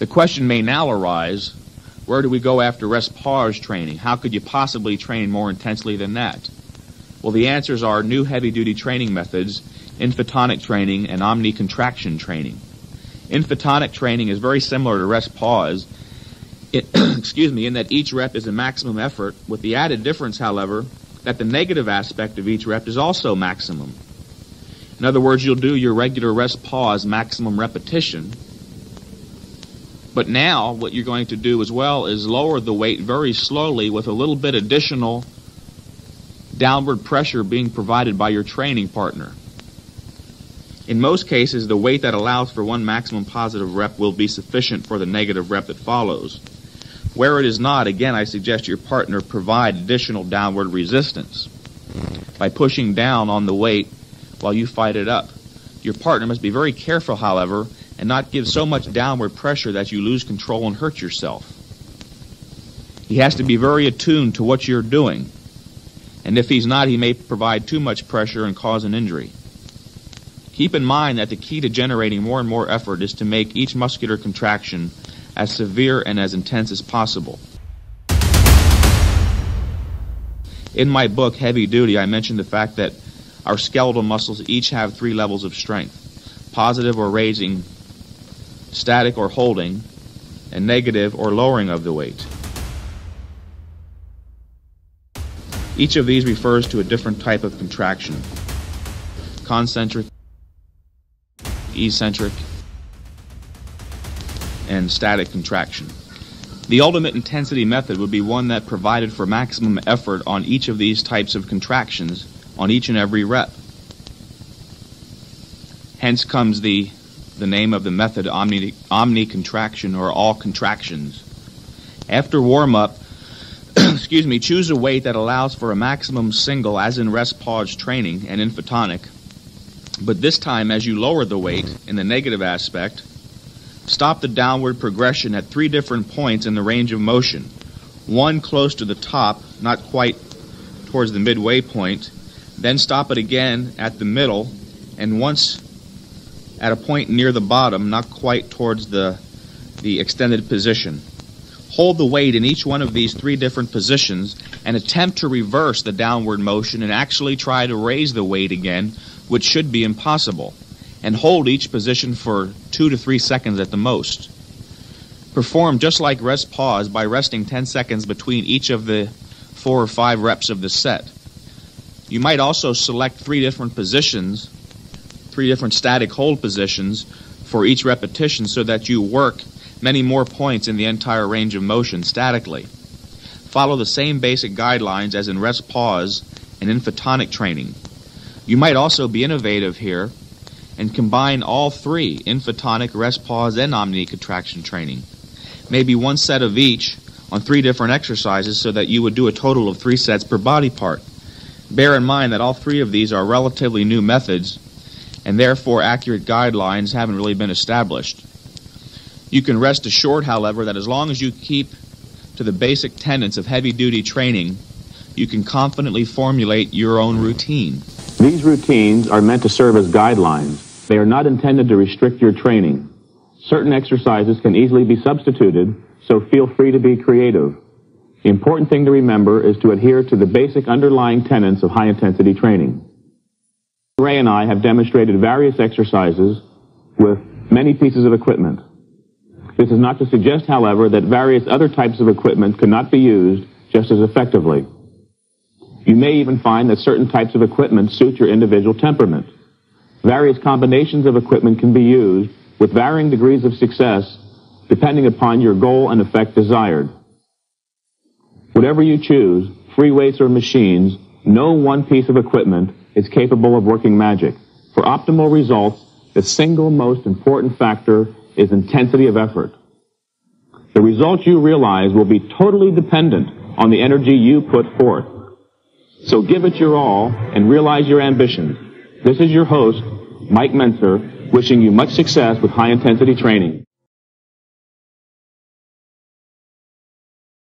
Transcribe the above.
question may now arise, where do we go after rest pause training? How could you possibly train more intensely than that? Well, the answers are new heavy-duty training methods, INFITONIC training, and OMNI-CONTRACTION training. INFITONIC training is very similar to rest pause, in that each rep is a maximum effort, with the added difference, however, that the negative aspect of each rep is also maximum. In other words, you'll do your regular rest pause maximum repetition, but now what you're going to do as well is lower the weight very slowly with a little bit additional downward pressure being provided by your training partner. In most cases, the weight that allows for one maximum positive rep will be sufficient for the negative rep that follows. Where it is not, again, I suggest your partner provide additional downward resistance by pushing down on the weight while you fight it up. Your partner must be very careful, however, and not give so much downward pressure that you lose control and hurt yourself. He has to be very attuned to what you're doing, and if he's not, he may provide too much pressure and cause an injury. Keep in mind that the key to generating more and more effort is to make each muscular contraction as severe and as intense as possible. In my book, Heavy Duty, I mentioned the fact that our skeletal muscles each have 3 levels of strength: positive or raising, static or holding, and negative or lowering of the weight. Each of these refers to a different type of contraction: concentric, eccentric, and static contraction. The ultimate intensity method would be one that provided for maximum effort on each of these types of contractions on each and every rep. Hence comes the name of the method, OMNI-CONTRACTION, or all contractions. After warm-up, choose a weight that allows for a maximum single, as in rest pause training and INFITONIC. But this time, as you lower the weight in the negative aspect, stop the downward progression at 3 different points in the range of motion. One close to the top, not quite towards the midway point, then stop it again at the middle, and once at a point near the bottom, not quite towards the extended position. Hold the weight in each one of these 3 different positions and attempt to reverse the downward motion and actually try to raise the weight again, which should be impossible. And hold each position for 2 to 3 seconds at the most. Perform just like rest pause by resting 10 seconds between each of the 4 or 5 reps of the set. You might also select 3 different positions, 3 different static hold positions for each repetition, so that you work many more points in the entire range of motion statically. Follow the same basic guidelines as in rest pause and INFITONIC training. You might also be innovative here and combine all 3, INFITONIC, rest pause, and OMNI-CONTRACTION training. Maybe 1 set of each on 3 different exercises, so that you would do a total of 3 sets per body part. Bear in mind that all 3 of these are relatively new methods, and therefore accurate guidelines haven't really been established. You can rest assured, however, that as long as you keep to the basic tenets of heavy-duty training, you can confidently formulate your own routine. These routines are meant to serve as guidelines. They are not intended to restrict your training. Certain exercises can easily be substituted, so feel free to be creative. The important thing to remember is to adhere to the basic underlying tenets of high-intensity training. Ray and I have demonstrated various exercises with many pieces of equipment. This is not to suggest, however, that various other types of equipment cannot be used just as effectively. You may even find that certain types of equipment suit your individual temperament. Various combinations of equipment can be used with varying degrees of success depending upon your goal and effect desired. Whatever you choose, free weights or machines, no one piece of equipment is capable of working magic. For optimal results, the single most important factor is intensity of effort. The results you realize will be totally dependent on the energy you put forth. So give it your all and realize your ambitions. This is your host, Mike Mentzer, wishing you much success with high-intensity training.